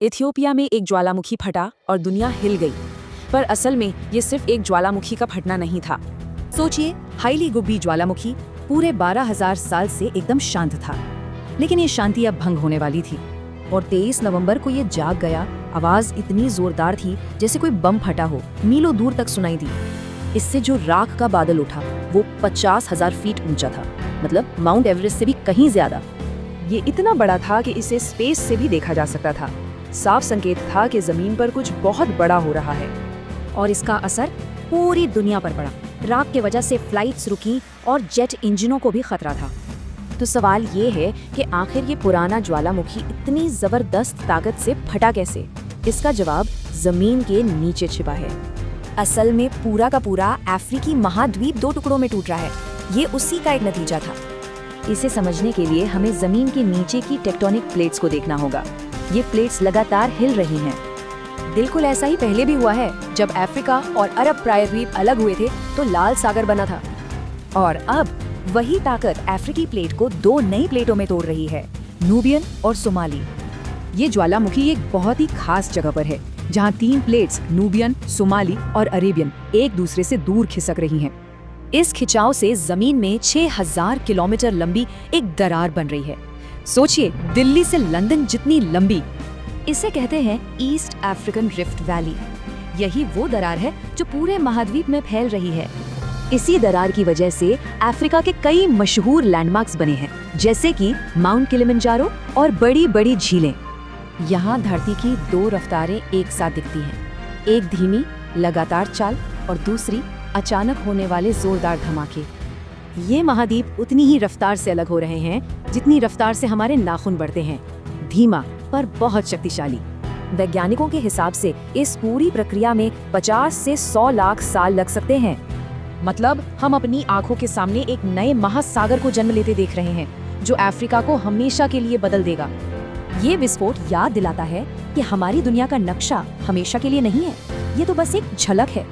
Ethiopia में एक ज्वालामुखी फटा और दुनिया हिल गई। पर असल में ये सिर्फ एक ज्वालामुखी का फटना नहीं था। सोचिए, हाईली गुब्बी ज्वालामुखी पूरे 12,000 साल से एकदम शांत था, लेकिन ये शांति अब भंग होने वाली थी। और 23 नवंबर को ये जाग गया। आवाज इतनी जोरदार थी जैसे कोई बम फटा हो, मीलों दूर तक सुनाई दी। इससे जो राख का बादल उठा वो 50,000 फीट ऊंचा था, मतलब माउंट एवरेस्ट से भी कहीं ज्यादा। ये इतना बड़ा था कि इसे स्पेस से भी देखा जा सकता था। साफ संकेत था कि जमीन पर कुछ बहुत बड़ा हो रहा है। और इसका असर पूरी दुनिया पर पड़ा। राख की वजह से फ्लाइट्स रुकी और जेट इंजनों को भी खतरा था। तो सवाल ये है कि आखिर ये पुराना ज्वालामुखी इतनी जबरदस्त ताकत से फटा कैसे? इसका जवाब जमीन के नीचे छिपा है। असल में पूरा का पूरा अफ्रीकी महाद्वीप 2 टुकड़ों में टूट रहा है। ये उसी का एक नतीजा था। इसे समझने के लिए हमें जमीन के नीचे की टेक्टोनिक प्लेट्स को देखना होगा। ये प्लेट्स लगातार हिल रही हैं। बिल्कुल ऐसा ही पहले भी हुआ है। जब अफ्रीका और अरब प्रायद्वीप अलग हुए थे तो लाल सागर बना था। और अब वही ताकत अफ्रीकी प्लेट को 2 नई प्लेटों में तोड़ रही है, नूबियन और सोमाली। ये ज्वालामुखी एक बहुत ही खास जगह पर है, जहाँ 3 प्लेट्स नूबियन, सोमाली और अरेबियन एक दूसरे से दूर खिसक रही हैं। इस खिंचाव से जमीन में 6,000 किलोमीटर लंबी एक दरार बन रही है। सोचिए, दिल्ली से लंदन जितनी लंबी। इसे कहते हैं ईस्ट अफ्रीकन रिफ्ट वैली। यही वो दरार है जो पूरे महाद्वीप में फैल रही है। इसी दरार की वजह से अफ्रीका के कई मशहूर लैंडमार्क्स बने हैं, जैसे कि माउंट किलिमंजारो और बड़ी बड़ी झीलें। यहाँ धरती की 2 रफ्तारें एक साथ दिखती हैं, एक धीमी लगातार चाल और दूसरी अचानक होने वाले जोरदार धमाके। ये महाद्वीप उतनी ही रफ्तार से अलग हो रहे हैं जितनी रफ्तार से हमारे नाखून बढ़ते हैं। धीमा पर बहुत शक्तिशाली। वैज्ञानिकों के हिसाब से इस पूरी प्रक्रिया में 50 से 100 लाख साल लग सकते हैं। मतलब हम अपनी आंखों के सामने एक नए महासागर को जन्म लेते देख रहे हैं, जो अफ्रीका को हमेशा के लिए बदल देगा। ये विस्फोट याद दिलाता है कि हमारी दुनिया का नक्शा हमेशा के लिए नहीं है। ये तो बस एक झलक है।